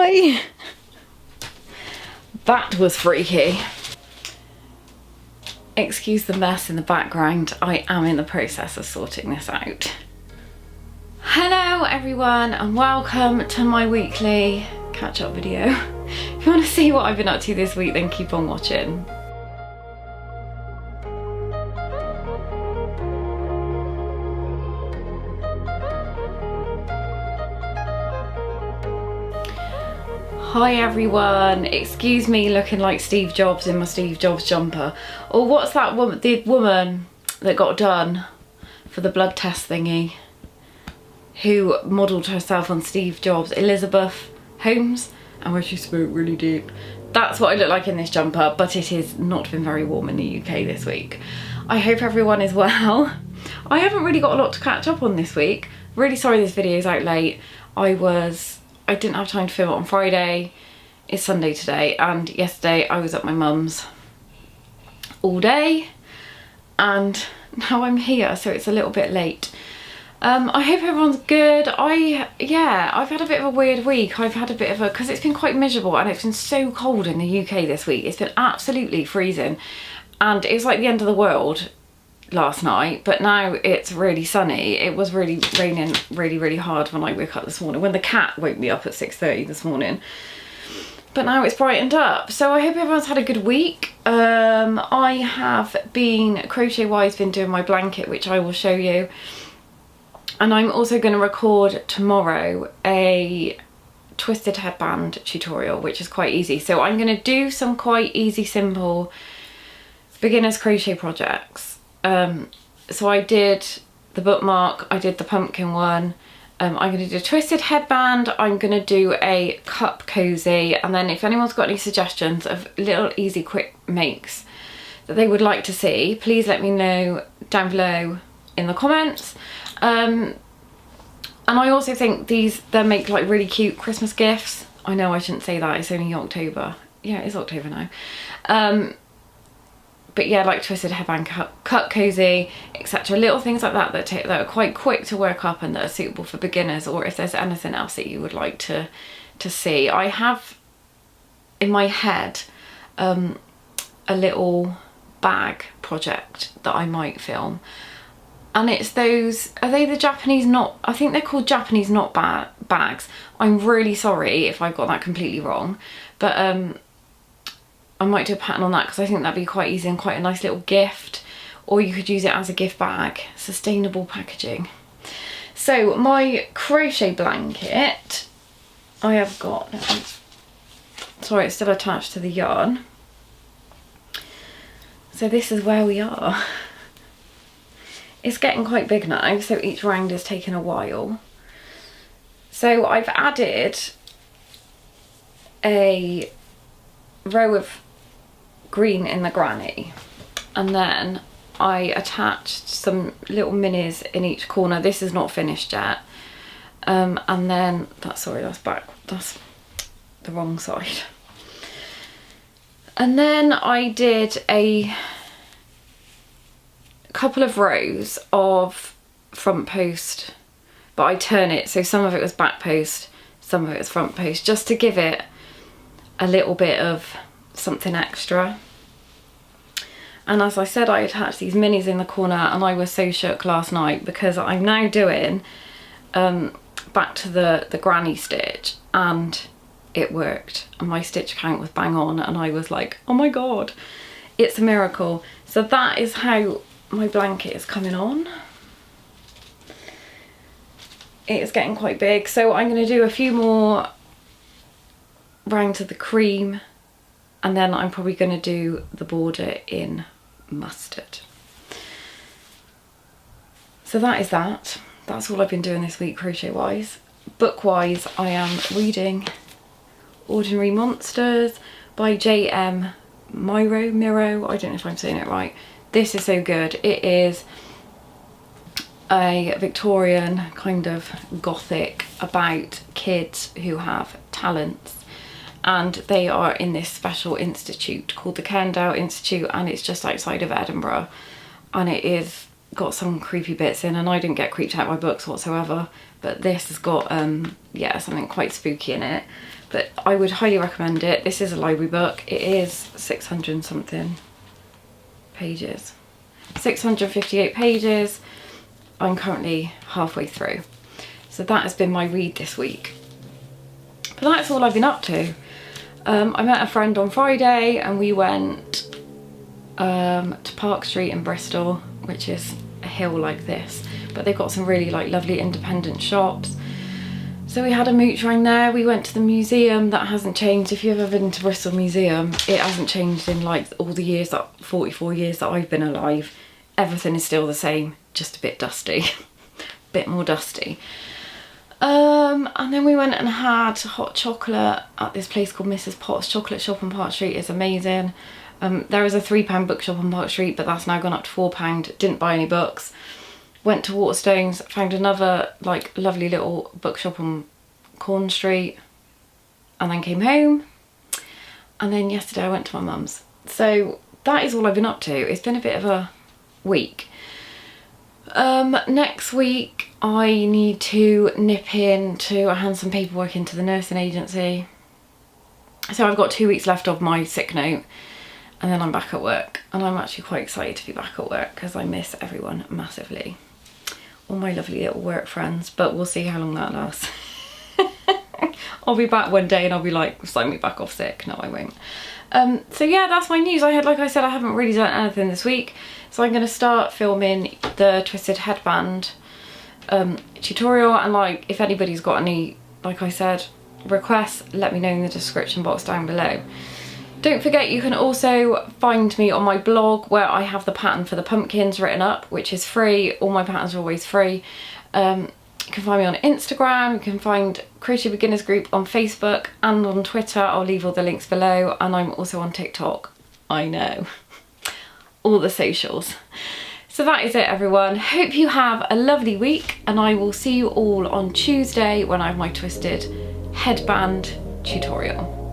Hi! That was freaky. Excuse the mess in the background. I am in the process of sorting this out. Hello everyone and welcome to my weekly catch-up video. If you want to see what I've been up to this week, then keep on watching. Hi everyone, excuse me looking like Steve Jobs in my Steve Jobs jumper. Or what's that woman, the woman that got done for the blood test thingy, who modelled herself on Steve Jobs, Elizabeth Holmes, and where she spoke really deep. That's what I look like in this jumper, but it has not been very warm in the UK this week. I hope everyone is well. I haven't really got a lot to catch up on this week. Really sorry this video is out late. I didn't have time to film it on Friday. It's Sunday today, and yesterday I was at my mum's all day, and now I'm here, so it's a little bit late. I hope everyone's good. I've had a bit of a weird week. I've had a bit of a, because it's been quite miserable and it's been so cold in the UK this week. It's been absolutely freezing, and it was like the end of the world last night, but now it's really sunny. It was really raining really hard when I woke up this morning, when the cat woke me up at 6:30 this morning, but now it's brightened up. So I hope everyone's had a good week. I have been crochet wise been doing my blanket, which I will show you, and I'm also going to record tomorrow a twisted headband tutorial, which is quite easy. So I'm going to do some quite easy, simple beginners crochet projects. So I did the bookmark, I did the pumpkin one, I'm going to do a twisted headband, I'm going to do a cup cozy, and then if anyone's got any suggestions of little easy quick makes that they would like to see, please let me know down below in the comments. And I also think they'll make like really cute Christmas gifts. I know I shouldn't say that, it's only October. Yeah, it's October now. But yeah, like twisted headband, cut cozy, etc. Little things like that that are quite quick to work up and that are suitable for beginners, or if there's anything else that you would like to see. I have in my head a little bag project that I might film. And it's those, are they the Japanese knot? I think they're called Japanese knot bags. I'm really sorry if I've got that completely wrong. But I might do a pattern on that because I think that'd be quite easy and quite a nice little gift, or you could use it as a gift bag. Sustainable packaging. So my crochet blanket, I have got, sorry, it's still attached to the yarn. So this is where we are. It's getting quite big now, so each round is taking a while. So I've added a row of green in the granny, and then I attached some little minis in each corner. This is not finished yet, and then that's the wrong side. And then I did a couple of rows of front post, but I turn it, so some of it was back post, some of it was front post, just to give it a little bit of something extra. And as I said, I attached these minis in the corner, and I was so shook last night because I'm now doing back to the granny stitch, and it worked, and my stitch count was bang on, and I was like, oh my god, it's a miracle. So that is how my blanket is coming on. It is getting quite big, so I'm going to do a few more rounds of the cream, and then I'm probably going to do the border in mustard. So that is that. That's all I've been doing this week crochet wise. Book wise, I am reading Ordinary Monsters by J.M. Miro. I don't know if I'm saying it right. This is so good. It is a Victorian kind of gothic about kids who have talents, and they are in this special institute called the Kendall Institute, and it's just outside of Edinburgh, and it is got some creepy bits in, and I didn't get creeped out by books whatsoever, but this has got yeah, something quite spooky in it. But I would highly recommend it. This is a library book. It is 600 and something pages, 658 pages. I'm currently halfway through, so that has been my read this week. But that's all I've been up to. I met a friend on Friday and we went to Park Street in Bristol, which is a hill like this, but they've got some really like lovely independent shops. So we had a mooch around there. We went to the museum. That hasn't changed. If you've ever been to Bristol Museum, it hasn't changed in like all the years, that 44 years that I've been alive. Everything is still the same, just a bit dusty, bit more dusty. And then we went and had hot chocolate at this place called Mrs. Potts Chocolate Shop on Park Street. It's amazing. There is a £3 bookshop on Park Street, but that's now gone up to £4. Didn't buy any books. Went to Waterstones, found another like lovely little bookshop on Corn Street, and then came home. And then yesterday I went to my mum's. So that is all I've been up to. It's been a bit of a week. Next week I need to nip in to hand some paperwork into the nursing agency. So I've got 2 weeks left of my sick note, and then I'm back at work, and I'm actually quite excited to be back at work because I miss everyone massively. All my lovely little work friends, but we'll see how long that lasts. I'll be back one day and I'll be like, sign me back off sick. No, I won't. So yeah, that's my news. Like I said, I haven't really done anything this week. So I'm going to start filming the twisted headband tutorial, and like if anybody's got any, like I said, requests, let me know in the description box down below. Don't forget, you can also find me on my blog where I have the pattern for the pumpkins written up, which is free. All my patterns are always free. You can find me on Instagram, you can find Crochet Beginners Group on Facebook and on Twitter. I'll leave all the links below, and I'm also on TikTok. I know. All the socials. So that is it, everyone. Hope you have a lovely week, and I will see you all on Tuesday when I have my twisted headband tutorial.